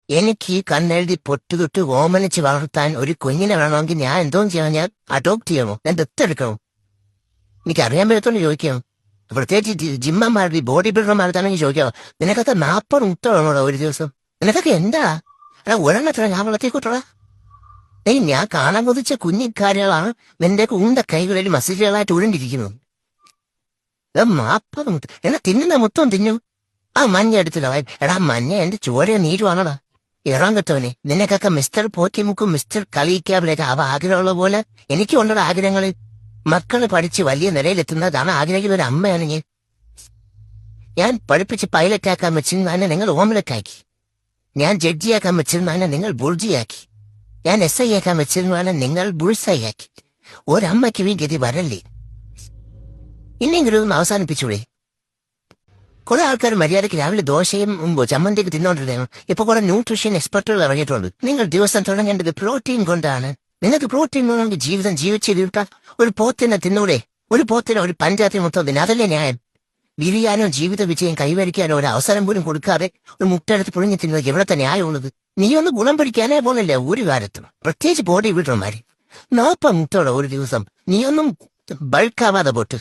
എനിക്ക് ഈ കണ്ണെഴുതി പൊട്ടുതൊട്ട് ഓമനിച്ച് വളർത്താൻ ഒരു കുഞ്ഞിനെ വേണമെങ്കിൽ ഞാൻ എന്തോന്ന് ചെയ്യാൻ? ഞാൻ അഡോപ്റ്റ് ചെയ്യണോ? ഞാൻ ദത്തെടുക്കണോ? എനിക്കറിയാൻ പറ്റത്തോണ്ട് ചോദിക്കാം. പ്രത്യേകിച്ച് ജിമ്മന്മാരുടെ ബോഡി ബിൽഡർമാർക്കാണെങ്കിൽ ചോദിക്കാമോ, നിനക്കൊക്കെ 40 മുട്ട വേണോടാ ഒരു ദിവസം? നിനക്കൊക്കെ എന്താ ഒരെണ്ണത്ര ഞാൻ വളർത്തിക്കൂട്ടടാ? ഞാൻ കാണാൻ കൊതിച്ച കുഞ്ഞിക്കാരികളാണ് നിന്റെ ഉണ്ട കൈകളിൽ മസിലുകളായിട്ട് ഉരുണ്ടിരിക്കുന്നത്. 40 മുട്ട എന്നാ തിന്നുന്ന മൊത്തം തിന്നു. ആ മഞ്ഞ എടുത്തില്ല. എടാ മഞ്ഞ എന്റെ ചോര നീരുവാണടാ. ഇറാൻ കെട്ടവനെ, നിനക്കൊക്കെ മിസ്റ്റർ പോക്കിമുക്കും മിസ്റ്റർ കളിക്കാബിലേക്ക് അവ ആഗ്രഹമുള്ള പോലെ എനിക്കും ഉണ്ടോ ആഗ്രഹങ്ങള്. മക്കള് പഠിച്ച് വലിയ നിലയിലെത്തുന്നതാണ് ആഗ്രഹിക്കുന്ന ഒരു അമ്മയാണ് ഞാൻ പഠിപ്പിച്ച് പൈലറ്റാക്കാൻ വെച്ചിരുന്നതിനെ നിങ്ങൾ ഓംലറ്റാക്കി. ഞാൻ ജഡ്ജിയാക്കാൻ വെച്ചിരുന്നതിനെ നിങ്ങൾ ബുർജിയാക്കി. ഞാൻ SI ആക്കാൻ വെച്ചിരുന്നതിനെ നിങ്ങൾ ബുൾസൈയാക്കി. ഒരമ്മയ്ക്ക് ഈ ഗതി വരല്ലേ? ഇനിയെങ്കിലും ഒന്ന് അവസാനിപ്പിച്ചൂടെ? കുറെ ആൾക്കാർ മര്യാദയ്ക്ക് രാവിലെ ദോശയും ചമ്മന്തിക്ക് തിന്നോണ്ടിരുന്നു. ഇപ്പൊ കുറെ ന്യൂട്രീഷൻ എക്സ്പെർട്ടുകൾ ഇറങ്ങിയിട്ടുണ്ട്. നിങ്ങൾ ദിവസം തുടങ്ങേണ്ടത് പ്രോട്ടീൻ കൊണ്ടാണ്. നിങ്ങൾക്ക് പ്രോട്ടീൻ വേണമെങ്കിൽ ജീവിതം ജീവിച്ചിരിക്കാൻ ഒരു പോത്തിനെ തിന്നൂടെ? ഒരു പോത്തിനെ ഒരു പഞ്ചായത്തിൽ മൊത്തം തിന്നെ, അതല്ലേ ന്യായം? വിരിയാനോ ജീവിത വിജയം കൈവരിക്കാനോ ഒരു അവസരം പോലും കൊടുക്കാതെ ഒരു മുട്ടെടുത്ത് പുഴുങ്ങി തിന്നത് എവിടത്തെ ന്യായമുള്ളത്? നീയൊന്ന് ഗുണം പിടിക്കാനേ പോണില്ല ഒരു കാര്യത്തും, പ്രത്യേകിച്ച് ബോഡി ബിൽഡർമാര്. 40 മുട്ടോടെ ഒരു ദിവസം. നീയൊന്നും ബൾക്കാവാതെ പോട്ട്.